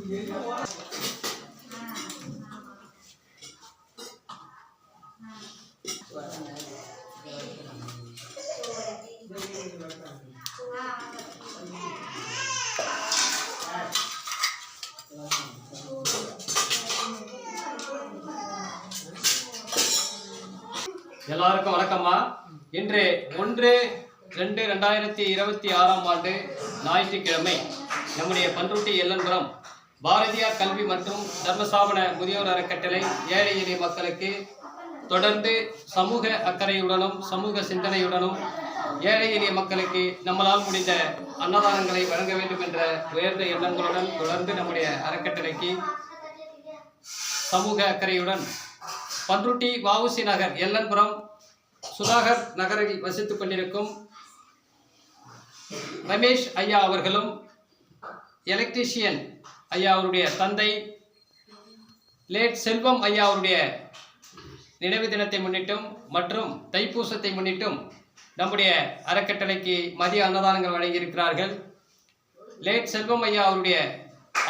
எல்லாருக்கும் வணக்கம்மா. இன்று 1/2/2026 ஞாயிற்றுக்கிழமை நம்முடைய பன்ருட்டி எல்லன்புரம் பாரதியார் கல்வி மற்றும் தர்மசாபன முதியோர் அறக்கட்டளை ஏழை எளிய மக்களுக்கு தொடர்ந்து சமூக அக்கறையுடனும் சமூக சிந்தனையுடனும் ஏழை எளிய மக்களுக்கு நம்மளால் முடிந்த அன்னதானங்களை வழங்க வேண்டும் என்ற உயர்ந்த எண்ணங்களுடன் தொடர்ந்து நம்முடைய அறக்கட்டளைக்கு சமூக அக்கறையுடன் பன்ருட்டி வஉசி நகர் எல்லன்புரம் சுதாகர் நகரில் வசித்துக் கொண்டிருக்கும் ரமேஷ் ஐயா அவர்களும் எலக்ட்ரீஷியன் ஐயா அவருடைய தந்தை லேட் செல்வம் ஐயா அவருடைய நினைவு தினத்தை முன்னிட்டும் மற்றும் தைப்பூசத்தை முன்னிட்டும் நம்முடைய அறக்கட்டளைக்கு மதிய அன்னதானங்கள் வழங்கியிருக்கிறார்கள். லேட் செல்வம் ஐயா அவருடைய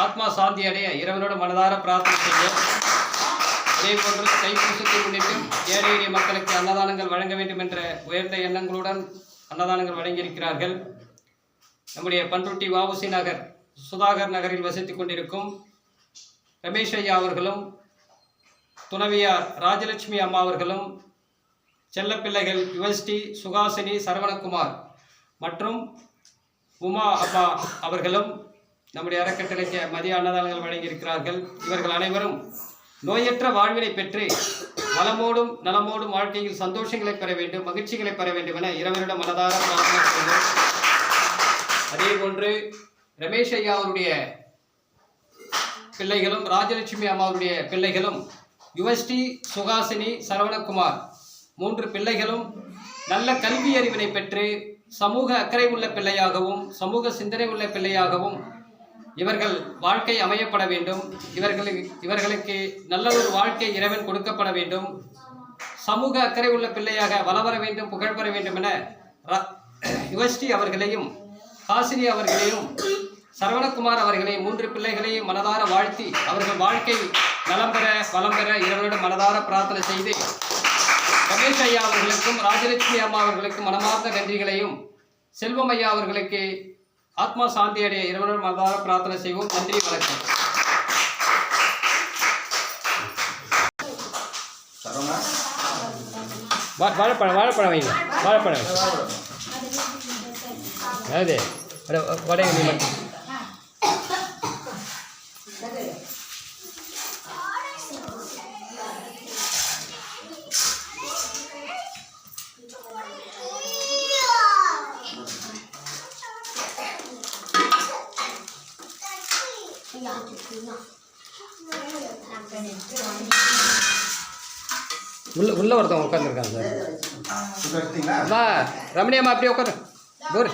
ஆத்மா சாந்தி அடைய இறைவனோட மனதார பிரார்த்தனை செய்யும். இதே போன்று தைப்பூசத்தை முன்னிட்டும் ஏழை எளிய மக்களுக்கு அன்னதானங்கள் வழங்க வேண்டும் என்ற உயர்ந்த எண்ணங்களுடன் அன்னதானங்கள் வழங்கியிருக்கிறார்கள். நம்முடைய பன்ருட்டி வஉசி நகர் சுதாகர் நகரில் வசித்துக் கொண்டிருக்கும் ரமேஷ் ஐயா அவர்களும் துணவியார் ராஜலட்சுமி அம்மா அவர்களும் செல்லப்பிள்ளைகள் யுவஸ்டி சுகாசினி சரவணகுமார் மற்றும் உமா அப்பா அவர்களும் நம்முடைய அறக்கட்டளைக்கு மதிய அன்னதானங்கள் வழங்கியிருக்கிறார்கள். இவர்கள் அனைவரும் நோயற்ற வாழ்வினை பெற்று வளமோடும் நலமோடும் வாழ்க்கையில் சந்தோஷங்களை பெற வேண்டும், மகிழ்ச்சிகளை பெற வேண்டும் என இறைவனிடம் மனதார பிரார்த்தனை செய்தோம். அதே போன்று ரமேஷ் ஐயா அவருடைய பிள்ளைகளும் ராஜலட்சுமி அம்மாவுடைய பிள்ளைகளும் யுவஸ்டி சுகாசினி சரவணகுமார் 3 பிள்ளைகளும் நல்ல கல்வி அறிவினை பெற்று சமூக அக்கறை உள்ள பிள்ளையாகவும் சமூக சிந்தனை உள்ள பிள்ளையாகவும் இவர்கள் வாழ்க்கை அமையப்பட வேண்டும். இவர்களுக்கு நல்ல ஒரு வாழ்க்கை இறைவன் கொடுக்கப்பட வேண்டும். சமூக அக்கறை உள்ள பிள்ளையாக வளவர வேண்டும், புகழ் பெற வேண்டும் என யுவஸ்டி அவர்களையும் ஹாசினி அவர்களையும் சரவணகுமார் அவர்களை 3 பிள்ளைகளையும் மனதார வாழ்த்தி அவர்கள் வாழ்க்கை நலம் பெற வளம் பெற இறைவனிடம் மனதார பிரார்த்தனை செய்து ரமேஷ் ஐயா அவர்களுக்கும் ராஜலட்சுமி அம்மா அவர்களுக்கும் மனமார்ந்த நன்றிகளையும் செல்வம் ஐயா அவர்களுக்கு ஆத்மா சாந்தி அடைய இறைவனிடம் மனதார பிரார்த்தனை செய்வோம். நன்றி, வணக்கம். வாழைப்பழம் வைங்க, வாழைப்பழம் அதாவது வடை உள்ள ஒருத்தவங்க உட்காந்துருக்காங்க சார். அம்மா ரமணி அம்மா அப்படியே உட்காரு. போரு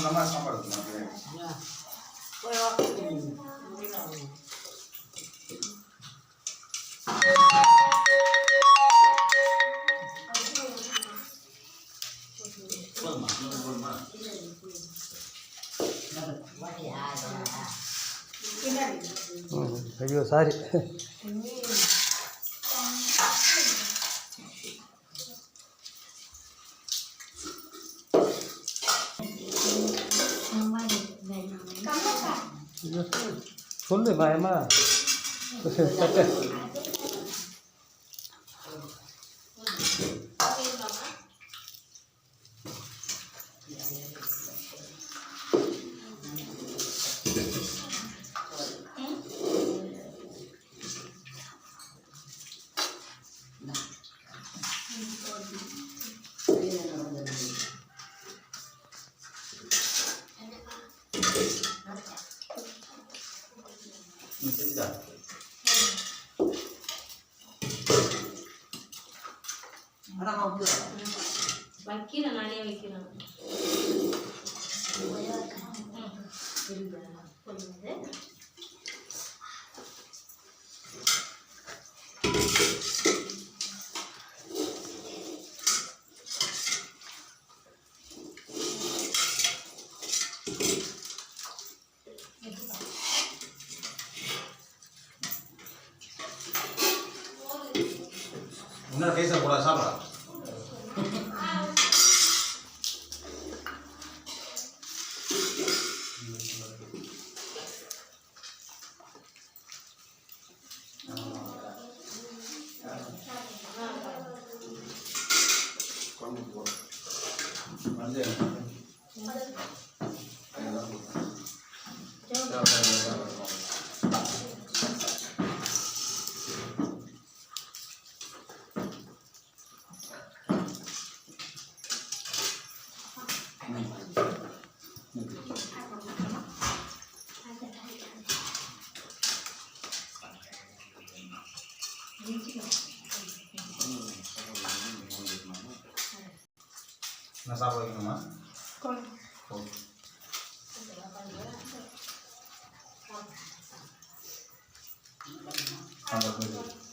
நம்ம சாப்பாடு ஐயோ சாரி சொல்லு பயமா தட்டு வைக்கிறேன் நிறைய வைக்கிறேன் இன்னொரு கேஸை கூட சாப்பிடா நான் சாப்பிட வைக்கணுமா ஓகே